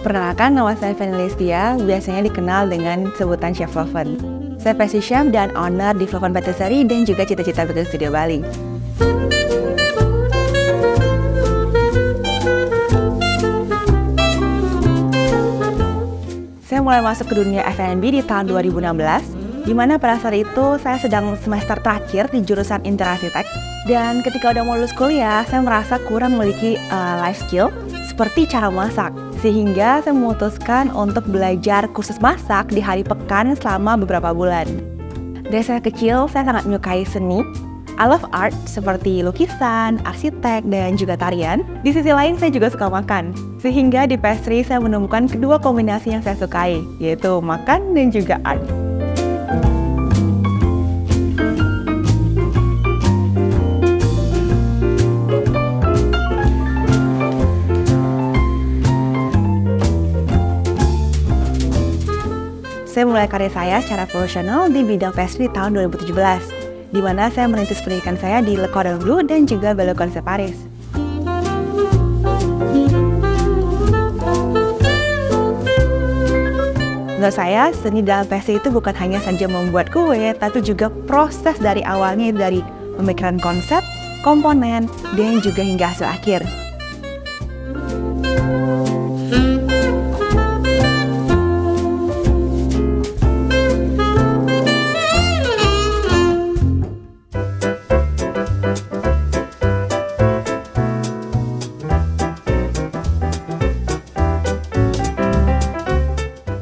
Perkenalkan, nama saya Fanny Listia, biasanya dikenal dengan sebutan Chef Floven. Saya pastry chef dan owner di Floven Patisserie dan juga Cita-Cita Baking Studio Bali. Saya mulai masuk ke dunia F&B di tahun 2016, di mana pada saat itu saya sedang semester terakhir di jurusan Interaksi Tech. Dan ketika udah mau lulus kuliah, saya merasa kurang memiliki life skill seperti cara masak. Sehingga saya memutuskan untuk belajar kursus masak di hari pekan selama beberapa bulan. Dari saya kecil, saya sangat menyukai seni. I love art seperti lukisan, arsitek, dan juga tarian. Di sisi lain, saya juga suka makan. Sehingga di pastry saya menemukan kedua kombinasi yang saya sukai, yaitu makan dan juga art. Saya mulai karir saya secara profesional di bidang pastry tahun 2017, di mana saya merintis pendidikan saya di Le Cordon Bleu dan juga Belle École Paris. Menurut saya, seni dalam pastry itu bukan hanya saja membuat kue, tapi juga proses dari awalnya dari pemikiran konsep, komponen, dan juga hingga hasil akhir.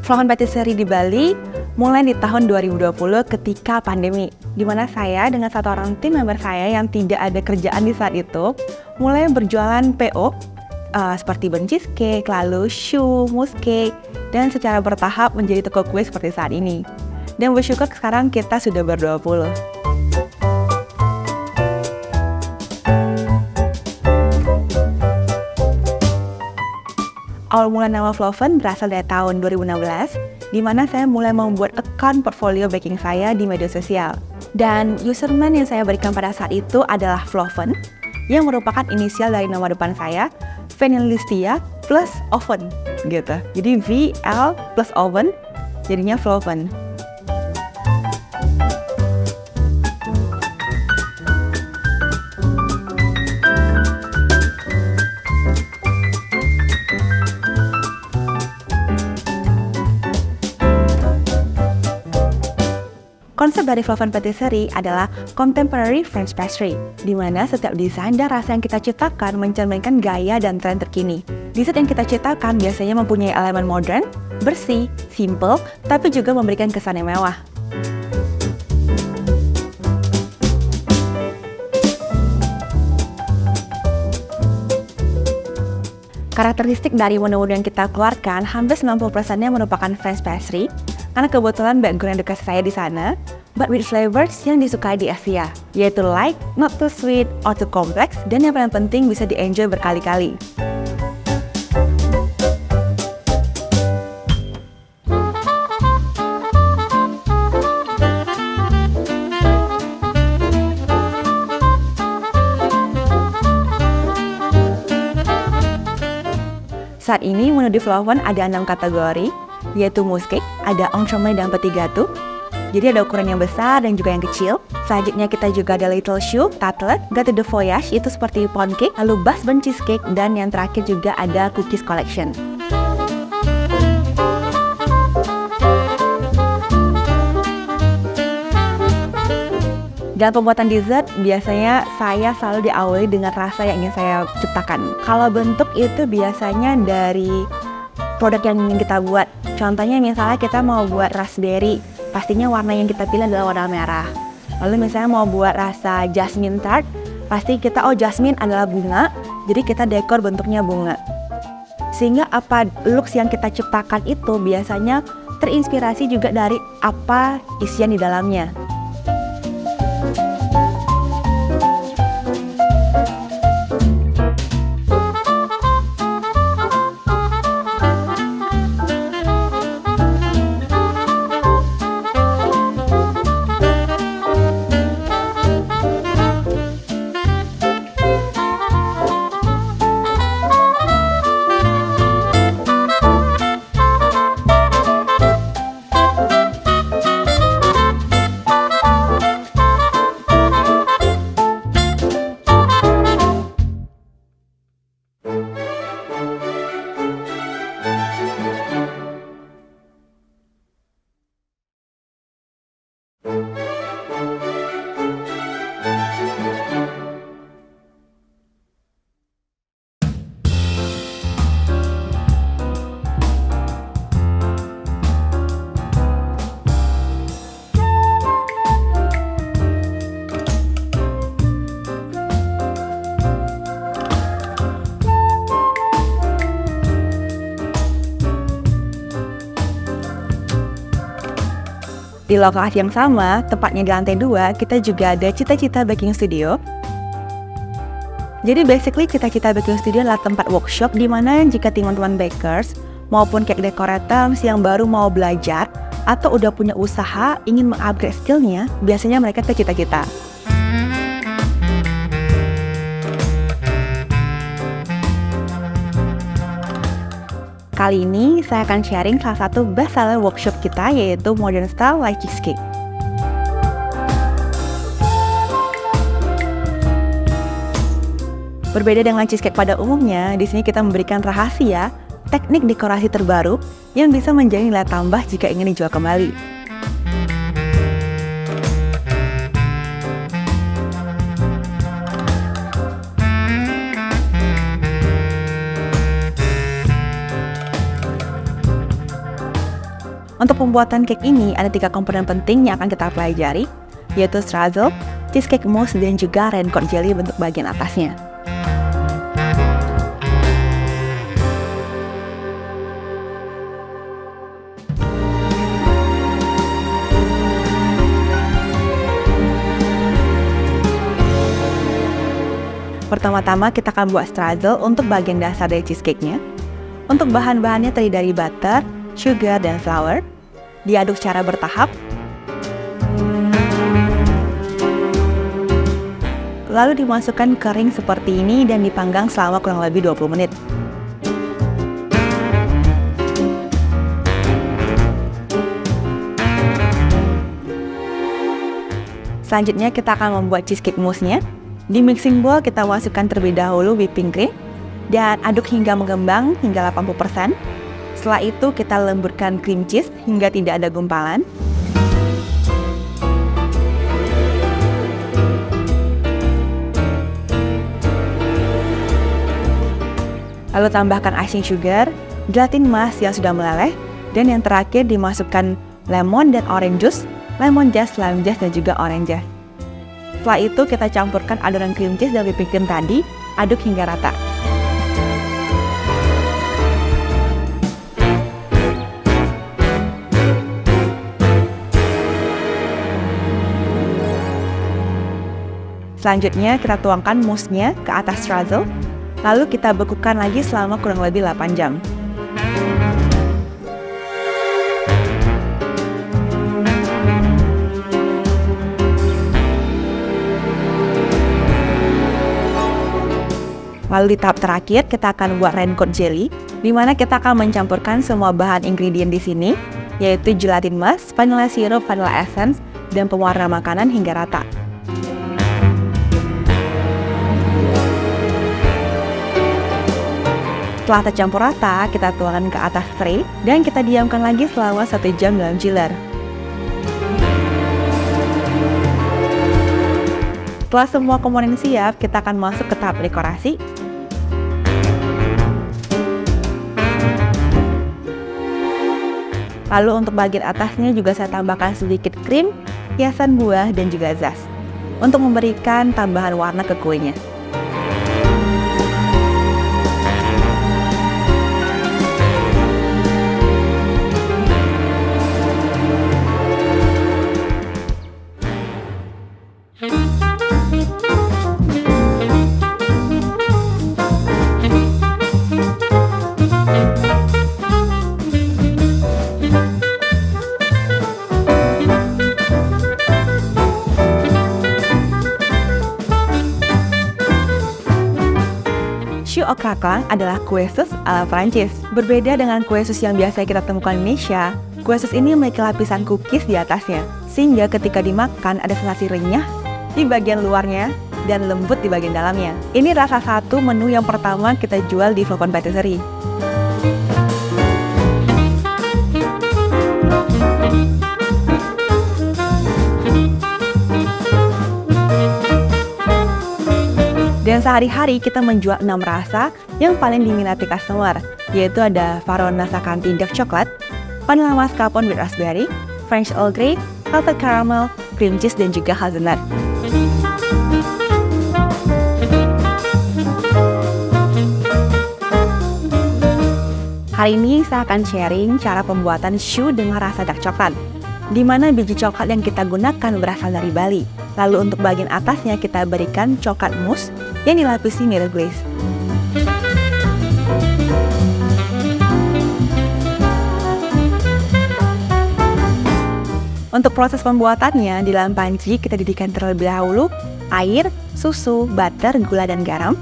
Floven Patisserie di Bali mulai di tahun 2020 ketika pandemi, di mana saya dengan satu orang tim member saya yang tidak ada kerjaan di saat itu mulai berjualan PO seperti burnt cheesecake, lalu choux, mousse cake, dan secara bertahap menjadi toko kue seperti saat ini. Dan bersyukur sekarang kita sudah ber-20. Awal mula nama Floven berasal dari tahun 2016, di mana saya mulai membuat account portfolio baking saya di media sosial. Dan username yang saya berikan pada saat itu adalah Floven, yang merupakan inisial dari nama depan saya, Fanny Listia plus Oven, gitu. Jadi VL plus Oven, jadinya Floven. Konsep dari Floven Patisserie adalah Contemporary French Pastry, di mana setiap desain dan rasa yang kita ciptakan mencerminkan gaya dan tren terkini. Dessert yang kita ciptakan biasanya mempunyai elemen modern, bersih, simple, tapi juga memberikan kesan yang mewah. Karakteristik dari menu-menu yang kita keluarkan hampir 90%-nya merupakan French pastry, karena kebetulan background edukasi saya di sana, but with flavors yang disukai di Asia, yaitu light, not too sweet, or too complex, dan yang paling penting bisa di-enjoy berkali-kali. Saat ini menu di Floven ada 6 kategori, yaitu mousse cake, ada entremet dan petit gâteau. Jadi ada ukuran yang besar dan juga yang kecil. Selanjutnya kita juga ada little choux, tartlet, gâteau de feuillage itu seperti pound cake, lalu basse burnt cheesecake, dan yang terakhir juga ada cookies collection. Dalam pembuatan dessert, biasanya saya selalu diawali dengan rasa yang ingin saya ciptakan. Kalau bentuk itu biasanya dari produk yang ingin kita buat. Contohnya misalnya kita mau buat raspberry, pastinya warna yang kita pilih adalah warna merah. Lalu misalnya mau buat rasa jasmine tart, pasti kita jasmine adalah bunga, jadi kita dekor bentuknya bunga. Sehingga apa looks yang kita ciptakan itu biasanya terinspirasi juga dari apa isian di dalamnya. Di lokasi yang sama, tepatnya di lantai 2, kita juga ada Cita-Cita Baking Studio. Jadi basically Cita-Cita Baking Studio adalah tempat workshop di mana jika teman-teman bakers maupun cake decorators yang baru mau belajar atau udah punya usaha ingin mengupgrade skillnya, biasanya mereka ke Cita-Cita. Kali ini saya akan sharing salah satu best seller workshop kita, yaitu Modern Style Light Cheesecake. Berbeda dengan cheesecake pada umumnya, di sini kita memberikan rahasia, teknik dekorasi terbaru yang bisa menjadi nilai tambah jika ingin dijual kembali. Untuk pembuatan cake ini ada 3 komponen penting yang akan kita pelajari, yaitu strudel, cheesecake mousse, dan juga raincoat jelly bentuk bagian atasnya. Pertama-tama kita akan buat strudel untuk bagian dasar dari cheesecake-nya. Untuk bahan-bahannya terdiri dari butter, sugar, dan flour. Diaduk secara bertahap. Lalu dimasukkan kering seperti ini dan dipanggang selama kurang lebih 20 menit. Selanjutnya kita akan membuat cheesecake mousse-nya. Di mixing bowl kita masukkan terlebih dahulu whipping cream dan aduk hingga mengembang hingga 80%. Setelah itu kita lemburkan cream cheese hingga tidak ada gumpalan. Lalu tambahkan icing sugar, gelatin emas yang sudah meleleh, dan yang terakhir dimasukkan lemon dan orange juice, lemon zest, lime zest, dan juga orange zest. Setelah itu kita campurkan adonan cream cheese dan whipping cream tadi, aduk hingga rata. Selanjutnya kita tuangkan mousse-nya ke atas strudel, lalu kita bekukan lagi selama kurang lebih 8 jam. Lalu di tahap terakhir kita akan buat raincoat jelly, di mana kita akan mencampurkan semua bahan ingredient di sini, yaitu gelatin emas, vanilla syrup, vanilla essence, dan pewarna makanan hingga rata. Setelah tercampur rata, kita tuangkan ke atas tray dan kita diamkan lagi selama 1 jam dalam chiller. Setelah semua komponen siap, kita akan masuk ke tahap dekorasi. Lalu untuk bagian atasnya juga saya tambahkan sedikit krim, hiasan buah, dan juga zest untuk memberikan tambahan warna ke kuenya. Choux au craquant adalah kue sus ala Prancis. Berbeda dengan kue sus yang biasa kita temukan di Indonesia, kue sus ini memiliki lapisan cookies di atasnya, sehingga ketika dimakan ada sensasi renyah di bagian luarnya dan lembut di bagian dalamnya. Ini rasa satu menu yang pertama kita jual di Flocon Patisserie. Dan sehari-hari kita menjual 6 rasa yang paling diminati customer, yaitu ada Farona Sacanti Dark Chocolate, Vanilla Mascarpone with Raspberry, French Earl Grey, Salted Caramel, Cream Cheese, dan juga Hazelnut. Hari ini saya akan sharing cara pembuatan choux dengan rasa dark coklat. di mana biji coklat yang kita gunakan berasal dari Bali. Lalu untuk bagian atasnya kita berikan coklat mousse yang dilapisi mirror glaze. Untuk proses pembuatannya, di dalam panci kita didihkan terlebih dahulu air, susu, butter, gula, dan garam.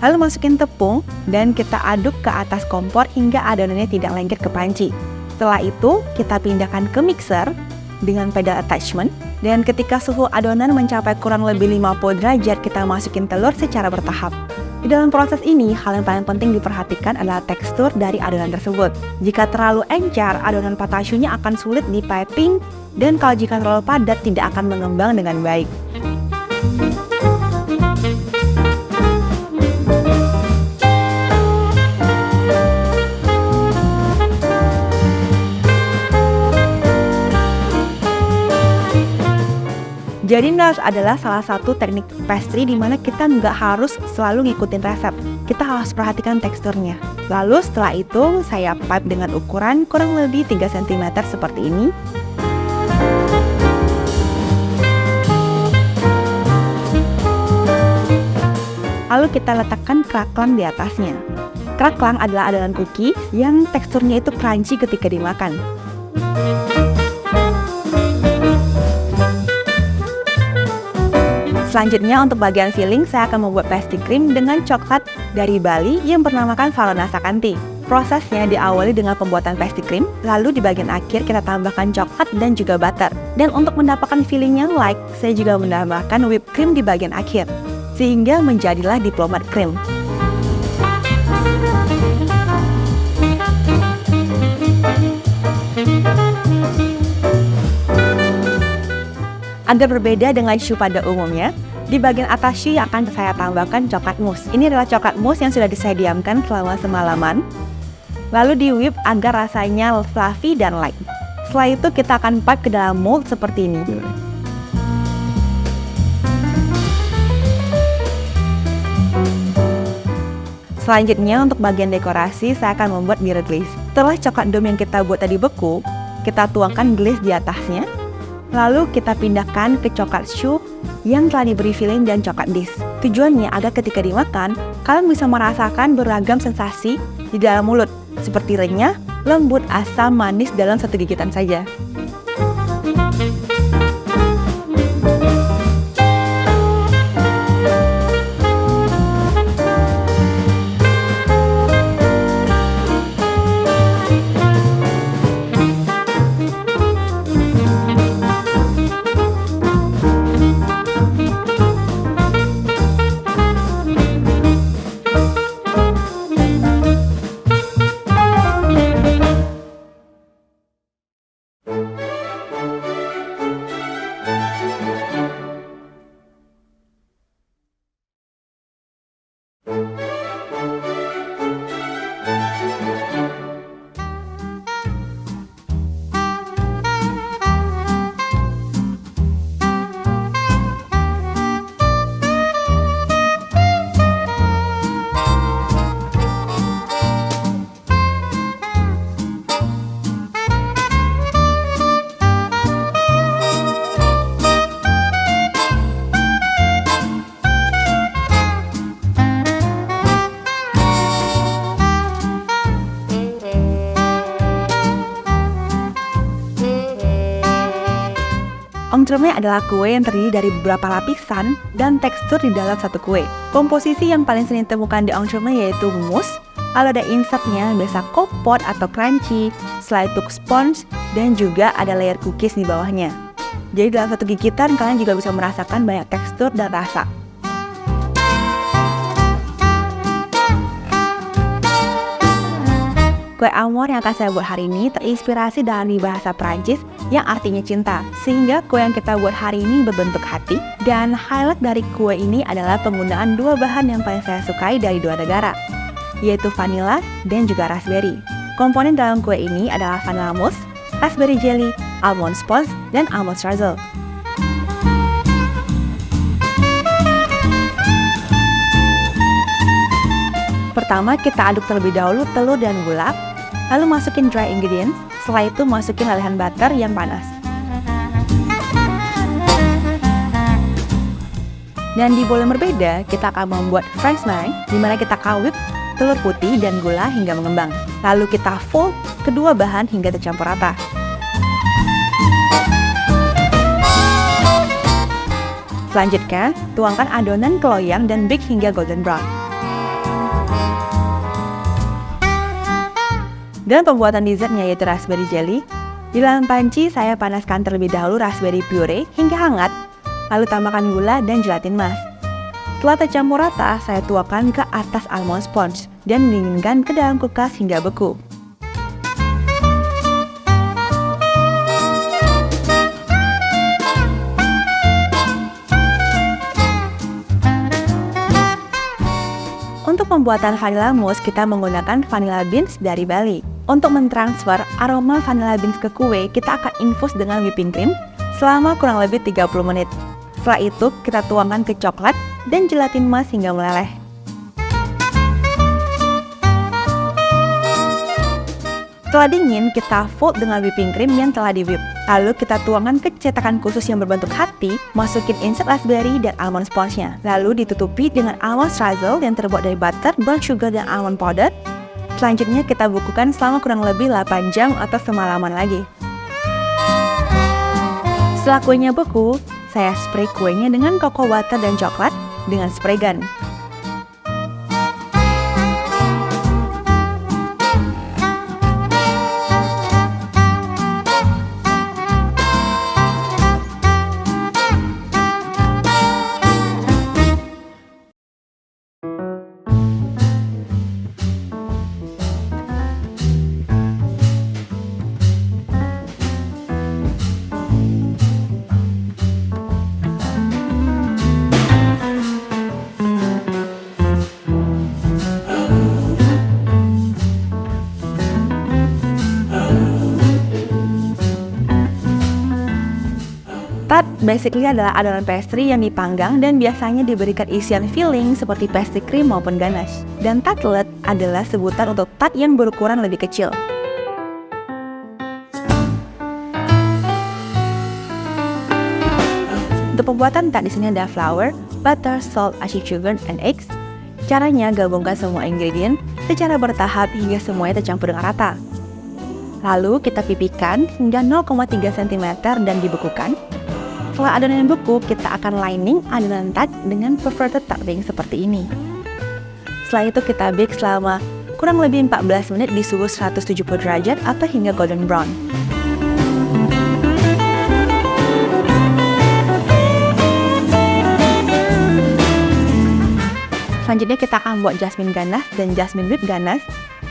Lalu masukin tepung dan kita aduk ke atas kompor hingga adonannya tidak lengket ke panci. Setelah itu, kita pindahkan ke mixer dengan pedal attachment. Dan ketika suhu adonan mencapai kurang lebih 50 derajat, kita masukin telur secara bertahap. Di dalam proses ini, hal yang paling penting diperhatikan adalah tekstur dari adonan tersebut. Jika terlalu encer, adonan patasyunya akan sulit di piping, dan kalau jika terlalu padat, tidak akan mengembang dengan baik. Jadi nails adalah salah satu teknik pastry di mana kita nggak harus selalu ngikutin resep. Kita harus perhatikan teksturnya. Lalu setelah itu saya pipe dengan ukuran kurang lebih 3 cm seperti ini. Lalu kita letakkan crackling di atasnya. Crackling adalah adonan cookie yang teksturnya itu crunchy ketika dimakan. Selanjutnya untuk bagian filling, saya akan membuat pastry cream dengan coklat dari Bali yang bernamakan Valona Sakanti. Prosesnya diawali dengan pembuatan pastry cream, lalu di bagian akhir kita tambahkan coklat dan juga butter. Dan untuk mendapatkan filling yang light, saya juga menambahkan whipped cream di bagian akhir, sehingga menjadilah diplomat cream. Agar berbeda dengan choux pada umumnya, di bagian atas choux akan saya tambahkan coklat mousse. Ini adalah coklat mousse yang sudah saya diamkan selama semalaman. Lalu di whip agar rasanya fluffy dan light. Setelah itu kita akan pipe ke dalam mold seperti ini. Selanjutnya untuk bagian dekorasi saya akan membuat mirror glaze. Setelah coklat dome yang kita buat tadi beku, kita tuangkan glaze di atasnya. Lalu kita pindahkan ke coklat choux yang telah diberi filling dan coklat bisque. Tujuannya agar ketika dimakan, kalian bisa merasakan beragam sensasi di dalam mulut, seperti renyah, lembut, asam, manis dalam satu gigitan saja. Entremet adalah kue yang terdiri dari beberapa lapisan dan tekstur di dalam satu kue. Komposisi yang paling sering ditemukan di entremet yaitu mousse, lalu ada insertnya, biasa kompot atau crunchy, setelah itu sponge, dan juga ada layer cookies di bawahnya. Jadi dalam satu gigitan kalian juga bisa merasakan banyak tekstur dan rasa. Kue Amour yang akan saya buat hari ini terinspirasi dari bahasa Prancis yang artinya cinta, sehingga kue yang kita buat hari ini berbentuk hati. Dan highlight dari kue ini adalah penggunaan dua bahan yang paling saya sukai dari dua negara, yaitu vanilla dan juga raspberry. Komponen dalam kue ini adalah vanilla mousse, raspberry jelly, almond sponge, dan almond strudel. Pertama kita aduk terlebih dahulu telur dan gula, lalu masukin dry ingredients Setelah itu masukin lelehan butter yang panas. Dan di bowl yang berbeda, kita akan membuat French meringue, di mana kita akan whip telur putih dan gula hingga mengembang. Lalu kita fold kedua bahan hingga tercampur rata. Selanjutnya, tuangkan adonan ke loyang dan bake hingga golden brown. Dan pembuatan dessertnya yaitu raspberry jelly. Di dalam panci, saya panaskan terlebih dahulu raspberry puree hingga hangat, lalu tambahkan gula dan gelatin emas. Setelah tercampur rata, saya tuangkan ke atas almond sponge dan dinginkan ke dalam kulkas hingga beku. Untuk pembuatan vanilla mousse, kita menggunakan vanilla beans dari Bali. Untuk mentransfer aroma vanilla beans ke kue, kita akan infus dengan whipping cream selama kurang lebih 30 menit. Setelah itu, kita tuangkan ke coklat dan gelatin emas hingga meleleh. Setelah dingin, kita fold dengan whipping cream yang telah di-whip. Lalu kita tuangkan ke cetakan khusus yang berbentuk hati, masukin insert raspberry dan almond sponge-nya. Lalu ditutupi dengan almond streusel yang terbuat dari butter, brown sugar, dan almond powder. Selanjutnya kita bukukan selama kurang lebih 8 jam atau semalaman lagi. Setelah kuenya beku, saya spray kuenya dengan cocoa butter dan coklat dengan spray gun. Tart basically adalah adonan pastry yang dipanggang dan biasanya diberikan isian filling seperti pastry cream maupun ganache. Dan tartlet adalah sebutan untuk tart yang berukuran lebih kecil. Untuk pembuatan tart di sini ada flour, butter, salt, acidic sugar, and eggs. Caranya gabungkan semua ingredient secara bertahap hingga semuanya tercampur dengan rata. Lalu kita pipihkan hingga 0,3 cm dan dibekukan. Setelah adonan beku, kita akan lining adonan tart dengan perverted tarting seperti ini. Setelah itu kita bake selama kurang lebih 14 menit di suhu 170 derajat atau hingga golden brown. Selanjutnya kita akan buat jasmine ganache dan jasmine whip ganache.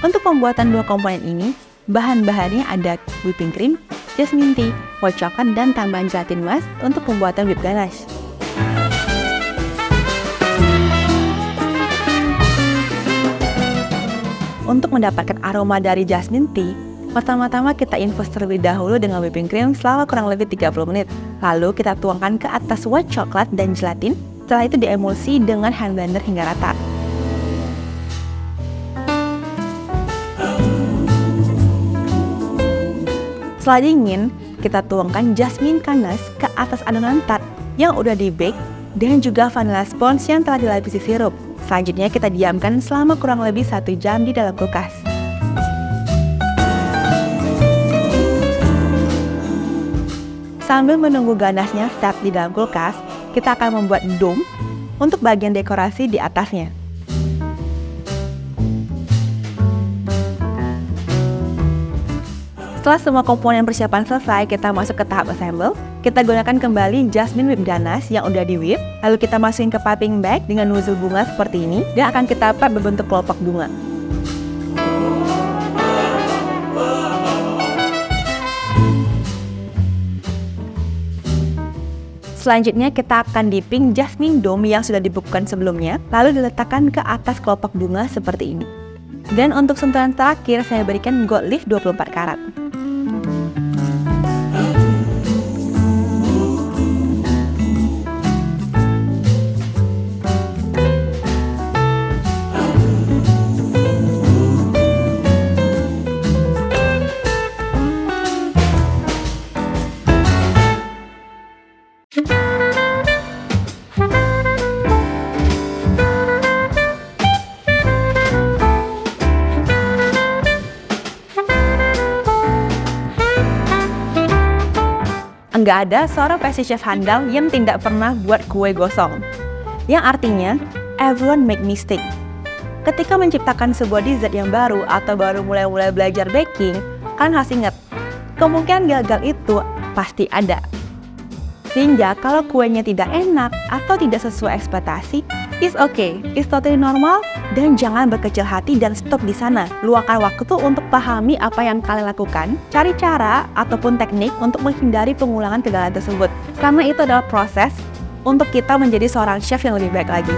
Untuk pembuatan dua komponen ini, bahan-bahannya ada whipping cream, jasmine tea, white chocolate, dan tambahan gelatin emas untuk pembuatan whip ganache. Untuk mendapatkan aroma dari jasmine tea, pertama-tama kita infus terlebih dahulu dengan whipping cream selama kurang lebih 30 menit. Lalu kita tuangkan ke atas white chocolate dan gelatin, setelah itu diemulsi dengan hand blender hingga rata. Setelah dingin, kita tuangkan jasmine ganache ke atas adonan tart yang udah di-bake dan juga vanilla sponge yang telah dilapisi sirup. Selanjutnya kita diamkan selama kurang lebih 1 jam di dalam kulkas. Sambil menunggu ganache-nya set di dalam kulkas, kita akan membuat dome untuk bagian dekorasi di atasnya. Setelah semua komponen persiapan selesai, kita masuk ke tahap assemble. Kita gunakan kembali jasmine whip ganache yang udah di-whip, lalu kita masukin ke piping bag dengan nozzle bunga seperti ini, dan akan kita wrap berbentuk kelopak bunga. Selanjutnya kita akan dipping jasmine dome yang sudah dibekukan sebelumnya, lalu diletakkan ke atas kelopak bunga seperti ini. Dan untuk sentuhan terakhir, saya berikan gold leaf 24 karat. nggak ada seorang pastry chef handal yang tidak pernah buat kue gosong. Yang artinya, everyone make mistake. Ketika menciptakan sebuah dessert yang baru atau baru mulai belajar baking, kalian harus ingat, kemungkinan gagal itu pasti ada. Sehingga kalau kuenya tidak enak atau tidak sesuai ekspektasi, it's okay, it's totally normal, dan jangan berkecil hati dan stop di sana. Luangkan waktu untuk pahami apa yang kalian lakukan, cari cara ataupun teknik untuk menghindari pengulangan kegagalan tersebut. Karena itu adalah proses untuk kita menjadi seorang chef yang lebih baik lagi.